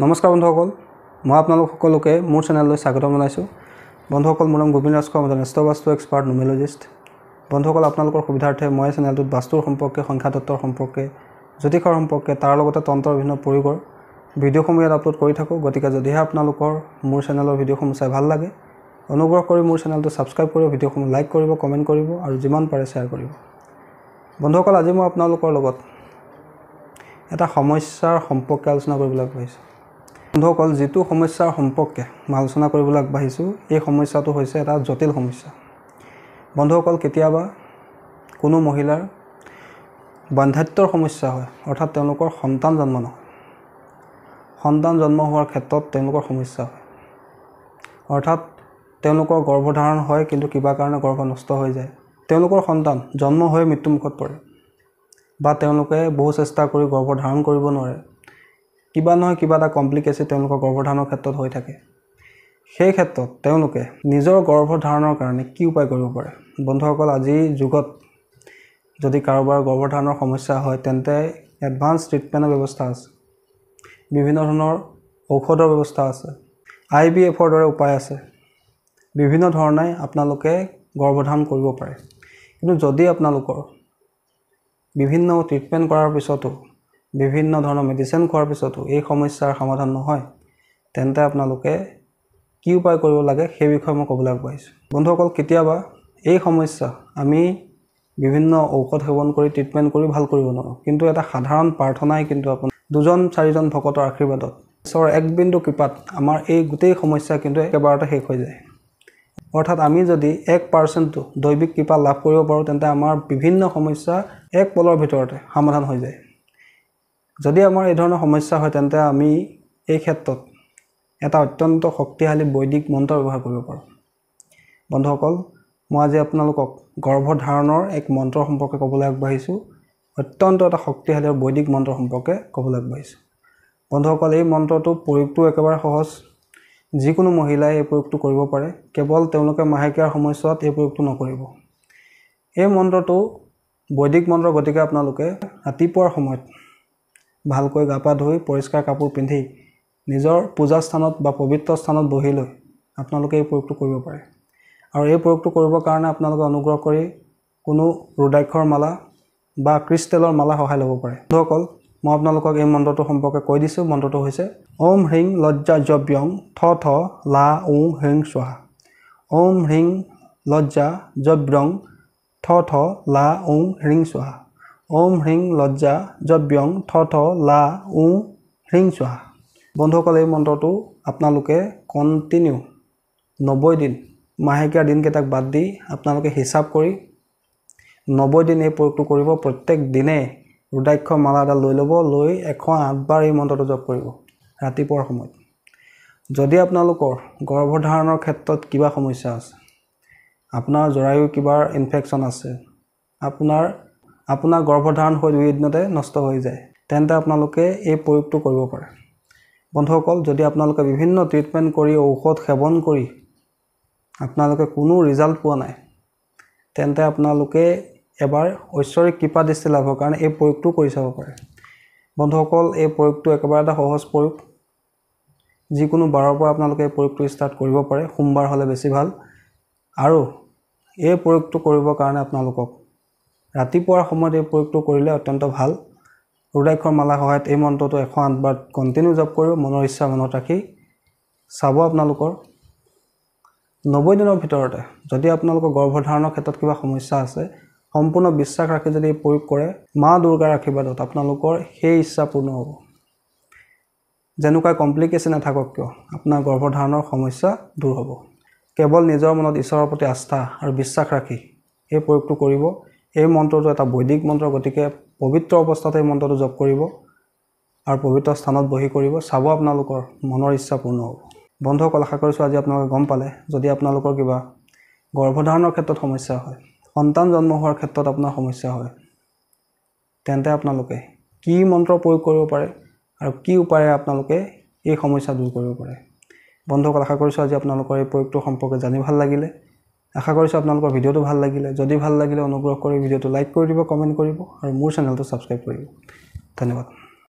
নমস্কাৰ বন্ধুসকল, মই আপোনালোক সকলোকে মোৰ চেনেললৈ স্বাগতম জনাইছোঁ। বন্ধুসকল, মোৰ নাম গোবিন্দ ৰাজখোৱা, মই বাস্তু এক্সপাৰ্ট নিউমেৰলজিষ্ট। বন্ধুসকল, আপোনালোকৰ সুবিধাৰ্থে মই চেনেলটোত বাস্তুৰ সম্পৰ্কে, সংখ্যাতত্বৰ সম্পৰ্কে, জ্যোতিষৰ সম্পৰ্কে, তাৰ লগতে তন্ত্ৰৰ বিভিন্ন প্ৰয়োগৰ ভিডিঅ'সমূহ ইয়াত আপলোড কৰি থাকোঁ। গতিকে যদিহে আপোনালোকৰ মোৰ চেনেলৰ ভিডিঅ'সমূহ চাই ভাল লাগে, অনুগ্ৰহ কৰি মোৰ চেনেলটো ছাবস্ক্ৰাইব কৰিব, ভিডিঅ'সমূহ লাইক কৰিব, কমেণ্ট কৰিব আৰু যিমান পাৰে শ্বেয়াৰ কৰিব। বন্ধুসকল, আজি মই আপোনালোকৰ লগত এটা সমস্যাৰ সম্পৰ্কে আলোচনা কৰিবলৈ আগবাঢ়িছোঁ। বন্ধুসকল, যিটো সমস্যাৰ সম্পৰ্কে মই আলোচনা কৰিবলৈ আগবাঢ়িছোঁ, এই সমস্যাটো হৈছে এটা জটিল সমস্যা। বন্ধুসকল, কেতিয়াবা কোনো মহিলাৰ বন্ধ্যাত্বৰ সমস্যা হয়, অৰ্থাৎ তেওঁলোকৰ সন্তান জন্ম নহয়। সন্তান জন্ম হোৱাৰ ক্ষেত্ৰত তেওঁলোকৰ সমস্যা হয়, অৰ্থাৎ তেওঁলোকৰ গৰ্ভধাৰণ হয় কিন্তু কিবা কাৰণে গৰ্ভ নষ্ট হৈ যায়। তেওঁলোকৰ সন্তান জন্ম হৈ মৃত্যুমুখত পৰে বা তেওঁলোকে বহু চেষ্টা কৰি গৰ্ভধাৰণ কৰিব নোৱাৰে। কিবা নহয় কিবা এটা কমপ্লিকেশ্যন তেওঁলোকৰ গৰ্ভধাৰণৰ ক্ষেত্ৰত হৈ থাকে। সেই ক্ষেত্ৰত তেওঁলোকে নিজৰ গৰ্ভধাৰণৰ কাৰণে কি উপায় কৰিব পাৰে? বন্ধুসকল, আজিৰ যুগত যদি কাৰোবাৰ গৰ্ভধাৰণৰ সমস্যা হয়, তেন্তে এডভান্স ট্ৰিটমেণ্টৰ ব্যৱস্থা আছে, বিভিন্ন ধৰণৰ ঔষধৰ ব্যৱস্থা আছে, IVFৰ দৰে উপায় আছে। বিভিন্ন ধৰণে আপোনালোকে গৰ্ভধাৰণ কৰিব পাৰে। কিন্তু যদি আপোনালোকৰ বিভিন্ন ট্ৰিটমেণ্ট কৰাৰ পিছতো, বিভিন্ন ধৰণৰ মেডিচিন খোৱাৰ পিছতো এই সমস্যাৰ সমাধান নহয়, তেন্তে আপোনালোকে কি উপায় কৰিব লাগে সেই বিষয়ে মই ক'বলৈ আগবাঢ়িছোঁ। বন্ধুসকল, কেতিয়াবা এই সমস্যা আমি বিভিন্ন ঔষধ সেৱন কৰি ট্ৰিটমেণ্ট কৰি ভাল কৰিব নোৱাৰোঁ, কিন্তু এটা সাধাৰণ প্ৰাৰ্থনাই কিন্তু আপোনাৰ 2-4জন ভকতৰ আশীৰ্বাদত, ঈশ্বৰৰ এক বিন্দু কৃপাত আমাৰ এই গোটেই সমস্যা কিন্তু একেবাৰতে শেষ হৈ যায়। অৰ্থাৎ আমি যদি 1% দৈবিক কৃপা লাভ কৰিব পাৰোঁ, তেন্তে আমাৰ বিভিন্ন সমস্যা এক পলৰ ভিতৰতে সমাধান হৈ যায়। যদি আমাৰ এই ধৰণৰ সমস্যা হয়, তেন্তে আমি এই ক্ষেত্ৰত এটা অত্যন্ত শক্তিশালী বৈদিক মন্ত্ৰ ব্যৱহাৰ কৰিব পাৰোঁ। বন্ধুসকল, মই আজি আপোনালোকক গৰ্ভধাৰণৰ এক মন্ত্ৰ সম্পৰ্কে ক'বলৈ আগবাঢ়িছোঁ। অত্যন্ত এটা শক্তিশালী আৰু বৈদিক মন্ত্ৰ সম্পৰ্কে ক'বলৈ আগবাঢ়িছোঁ। বন্ধুসকল, এই মন্ত্ৰটো প্ৰয়োগটো একেবাৰে সহজ। যিকোনো মহিলাই এই প্ৰয়োগটো কৰিব পাৰে, কেৱল তেওঁলোকে মাহেকীয়াৰ সময়ছোৱাত এই প্ৰয়োগটো নকৰিব। এই মন্ত্ৰটো বৈদিক মন্ত্ৰ, গতিকে আপোনালোকে ৰাতিপুৱাৰ সময়ত ভালকৈ গা পা ধুই পৰিষ্কাৰ কাপোৰ পিন্ধি নিজৰ পূজা স্থানত বা পবিত্ৰ স্থানত বহি লৈ আপোনালোকে এই প্ৰয়োগটো কৰিব পাৰে। আৰু এই প্ৰয়োগটো কৰিবৰ কাৰণে আপোনালোকে অনুগ্ৰহ কৰি কোনো ৰুদ্ৰাক্ষৰ মালা বা ক্ৰিষ্টেলৰ মালা সহায় ল'ব পাৰে। বন্ধুসকল, মই আপোনালোকক এই মন্ত্ৰটো সম্পৰ্কে কৈ দিছোঁ। মন্ত্ৰটো হৈছে ওম হ্ৰীং লজ্জা জব্যং থ থ লা ওং হ্ৰীং স্বাহা। ওম হ্ৰীং লজ্জা জব্যং থ থ লা ওং হ্ৰীং স্বাহা। ওম হ্ৰীং লজ্জা জব্যং থ থ লা ওং হ্ৰীং স্বাহা। বন্ধুসকল, এই মন্ত্ৰটো আপোনালোকে কণ্টিনিউ 90 দিন, মাহেকীয়াৰ দিনকেইটাক বাদ দি আপোনালোকে হিচাপ কৰি 90 দিন এই প্ৰয়োগটো কৰিব। প্ৰত্যেক দিনে ৰুদ্ৰাক্ষৰ মালা এটা লৈ ল'ব, লৈ 108 বাৰ এই মন্ত্ৰটো জপ কৰিব ৰাতিপুৱাৰ সময়ত। যদি আপোনালোকৰ গৰ্ভধাৰণৰ ক্ষেত্ৰত কিবা সমস্যা আছে, আপোনাৰ জৰায়ু কিবা ইনফেকশ্যন আছে, আপোনাৰ গৰ্ভধাৰণ হৈ 2 দিনতে নষ্ট হৈ যায়, তেন্তে আপোনালোকে এই প্ৰয়োগটো কৰিব পাৰে। বন্ধুসকল, যদি আপোনালোকে বিভিন্ন ট্ৰিটমেণ্ট কৰি, ঔষধ সেৱন কৰি আপোনালোকে কোনো ৰিজাল্ট পোৱা নাই, তেন্তে আপোনালোকে এবাৰ ঐশ্বৰিক কৃপা দৃষ্টি লাভৰ কাৰণে এই প্ৰয়োগটো কৰি চাব পাৰে। বন্ধুসকল, এই প্ৰয়োগটো একেবাৰে এটা সহজ প্ৰয়োগ। যিকোনো বাৰৰ পৰা আপোনালোকে এই প্ৰয়োগটো ষ্টাৰ্ট কৰিব পাৰে, সোমবাৰ হ'লে বেছি ভাল। আৰু এই প্ৰয়োগটো কৰিবৰ কাৰণে আপোনালোকক ৰাতিপুৱাৰ সময়ত এই প্ৰয়োগটো কৰিলে অত্যন্ত ভাল। ৰুদ্ৰাক্ষৰ মালা সহায়ত এই মন্ত্ৰটো 108 বাৰ কণ্টিনিউ জপ কৰিব, মনৰ ইচ্ছা মনত ৰাখি চাব। আপোনালোকৰ 90 দিনৰ ভিতৰতে যদি আপোনালোকৰ গৰ্ভধাৰণৰ ক্ষেত্ৰত কিবা সমস্যা আছে, সম্পূৰ্ণ বিশ্বাস ৰাখি যদি প্ৰয়োগ কৰে, মা দুৰ্গাৰ আশীৰ্বাদত আপোনালোকৰ সেই ইচ্ছা পূৰ্ণ হ'ব। যেনেকুৱা কমপ্লিকেশ্যন নাথাকক কিয়, আপোনাৰ গৰ্ভধাৰণৰ সমস্যা দূৰ হ'ব। কেৱল নিজৰ মনত ঈশ্বৰৰ প্ৰতি আস্থা আৰু বিশ্বাস ৰাখি এই প্ৰয়োগটো কৰিব। এই মন্ত্ৰটো এটা বৈদিক মন্ত্ৰ, গতিকে পবিত্ৰ অৱস্থাত এই মন্ত্ৰটো জপ কৰিব আৰু পবিত্ৰ স্থানত বহি কৰিব। চাব আপোনালোকৰ মনৰ ইচ্ছা পূৰ্ণ হ'ব। বন্ধুসকল, আশা কৰিছোঁ আজি আপোনালোকে গম পালে। যদি আপোনালোকৰ কিবা গৰ্ভধাৰণৰ ক্ষেত্ৰত সমস্যা হয়, সন্তান জন্ম হোৱাৰ ক্ষেত্ৰত আপোনাৰ সমস্যা হয়, তেন্তে আপোনালোকে কি মন্ত্ৰ প্ৰয়োগ কৰিব পাৰে আৰু কি উপায়েৰে আপোনালোকে এই সমস্যা দূৰ কৰিব পাৰে। বন্ধুসকল, আশা কৰিছোঁ আজি আপোনালোকৰ এই প্ৰয়োগটো সম্পৰ্কে জানি ভাল লাগিলে। আশা কৰিছোঁ আপোনালোকৰ ভিডিঅ'টো ভাল লাগিলে। যদি ভাল লাগিলে অনুগ্ৰহ কৰি ভিডিঅ'টো লাইক কৰি দিব, কমেণ্ট কৰিব আৰু মোৰ চেনেলটো ছাবস্ক্ৰাইব কৰিব। ধন্যবাদ।